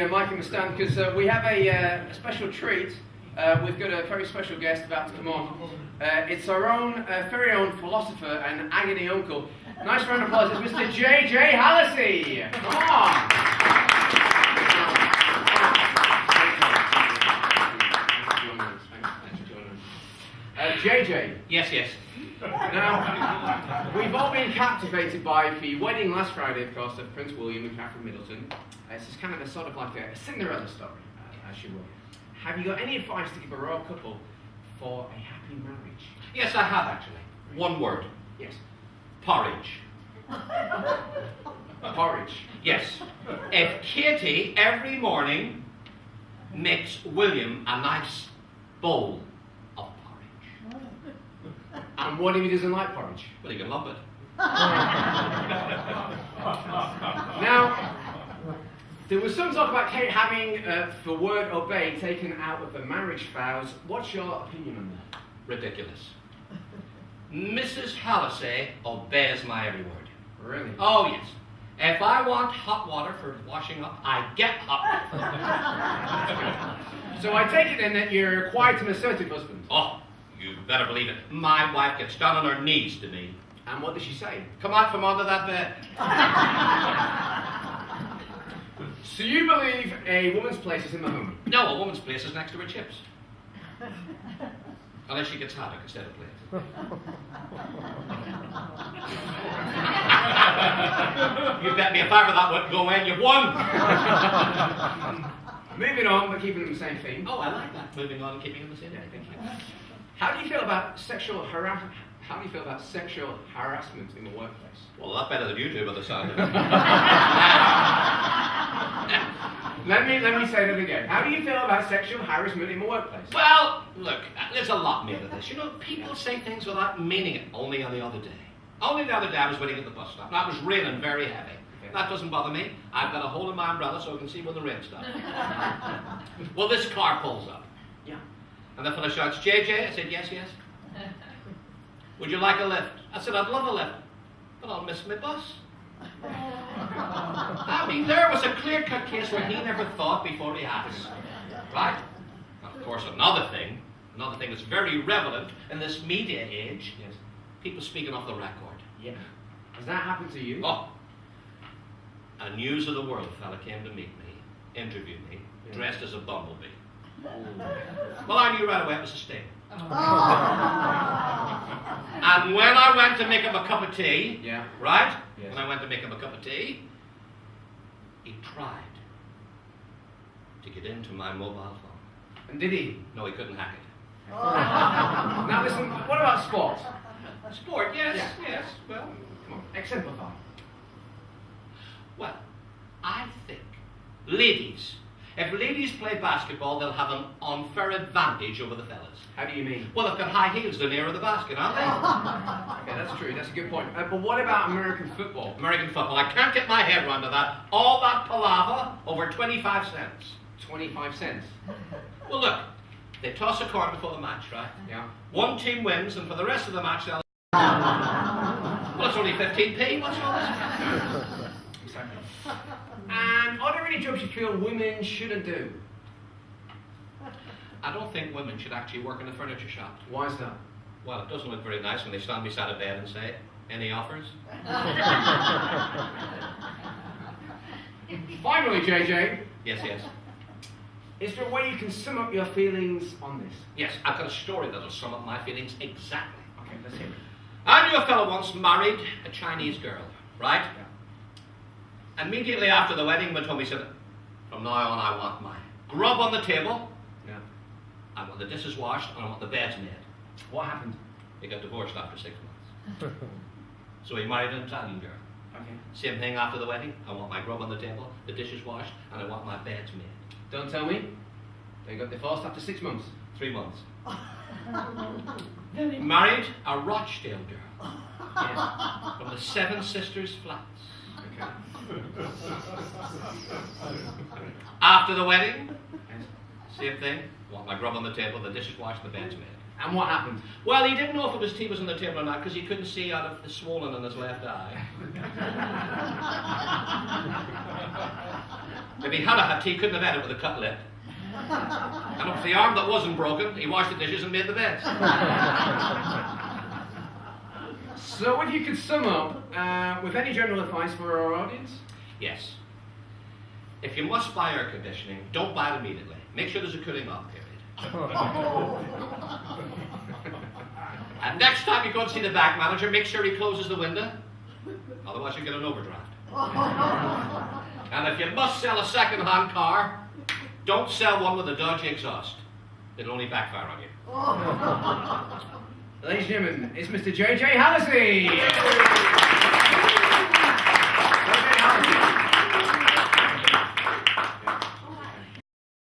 Mike in the stand because we have a special treat. We've got a very special guest about to come on. It's our own, very own philosopher and agony uncle. Nice round of applause. It's Mr. J.J. Hallisey. Come on. JJ. Yes, yes. Now, we've all been captivated by the wedding last Friday, of course, of Prince William and Catherine Middleton. This is kind of a sort of like a Cinderella story, as you will. Have you got any advice to give a royal couple for a happy marriage? Yes, I have actually. One word. Yes. Porridge. Porridge. Yes. If Katie every morning makes William a nice bowl of porridge. And what if he doesn't like porridge? Well, he can love it. Now, there was some talk about Kate having the word obey taken out of the marriage vows. What's your opinion on that? Ridiculous. Mrs. Hallisey obeys my every word. Really? Oh, yes. If I want hot water for washing up, I get hot water. So I take it then that you're quite an assertive husband. Oh, you better believe it. My wife gets down on her knees to me. And what does she say? Come out from under that bed. So you believe a woman's place is in the home? No, a woman's place is next to her chips. Unless she gets haddock instead of plate. You bet me if ever that wouldn't go in, you've won. Moving on, but keeping in the same theme. Oh, I like that. Moving on and keeping in the same thing. How do you feel about sexual harassment? How do you feel about sexual harassment in the workplace? Well, a lot better than you do by the sound of it. Let me say that again. How do you feel about sexual harassment in the workplace? Well, look, there's a lot made of this. You know, people say things without meaning it. Only on the other day. Only the other day I was waiting at the bus stop. Now, it was raining very heavy. Okay. That doesn't bother me. I've got a hole in my umbrella so I can see when the rain stops. Well, this car pulls up. Yeah. And the fellow shouts, JJ? I said, yes, yes. Would you like a lift? I said, I'd love a lift, but I'll miss my bus. I mean, there was a clear-cut case where he never thought before he asked. Right? And of course, another thing that's very relevant in this media age, Yes. people speaking off the record. Yeah. Has that happened to you? Oh, a News of the World fella came to meet me, interviewed me, Yeah. dressed as a bumblebee. Well, I knew right away it was a sting. And when I went to make him a cup of tea, Yeah. right? Yes. When I went to make him a cup of tea, he tried to get into my mobile phone. And did he? No, he couldn't hack it. Now listen, what about sport? Sport, yes, Yeah. yes. Well, Come on, exemplify. well, I think ladies, if ladies play basketball, they'll have an unfair advantage over the fellas. How do you mean? Well, they've got high heels, they're nearer the basket, aren't they? Okay, that's true. That's a good point. But what about American football? American football, I can't get my head around to that. All that palaver over 25 cents. 25 cents. Well, look, they toss a coin before the match, right? Yeah. One team wins, and for the rest of the match, they'll... Well, it's only 15p. What's all this? Exactly. And are there any jobs you feel women shouldn't do? I don't think women should actually work in a furniture shop. Why is that? Well, it doesn't look very nice when they stand beside a bed and say, any offers? Finally, JJ, Yes, yes. is there a way you can sum up your feelings on this? Yes, I've got a story that'll sum up my feelings exactly. Okay, let's hear it. I knew a fellow once married a Chinese girl, right? Yeah. Immediately after the wedding, went home, he said, from now on, I want my grub on the table, Yeah. I want the dishes washed, and I want the beds made. What happened? They got divorced after 6 months. So he married an Italian girl. Okay. Same thing after the wedding. I want my grub on the table, the dishes washed, and I want my beds made. Don't tell me. They got divorced after 6 months. 3 months. Then he married a Rochdale girl Yes. from the Seven Sisters flats. Okay. After the wedding, Yes. same thing. Want my grub on the table, the dishes washed, the beds made. And what happened? Well, he didn't know if it was tea was on the table or not because he couldn't see out of the swollen in his left eye. If he had had tea, he couldn't have had it with a cut lip. And if the arm that wasn't broken, he washed the dishes and made the beds. So if you could sum up with any general advice for our audience? Yes. If you must buy air conditioning, don't buy it immediately. Make sure there's a cooling off period. And next time you go and see the bank manager, make sure he closes the window. Otherwise you get an overdraft. And if you must sell a second-hand car, don't sell one with a dodgy exhaust. It'll only backfire on you. Ladies and gentlemen, it's Mr. J.J. Hallisey. J.J. Hallisey.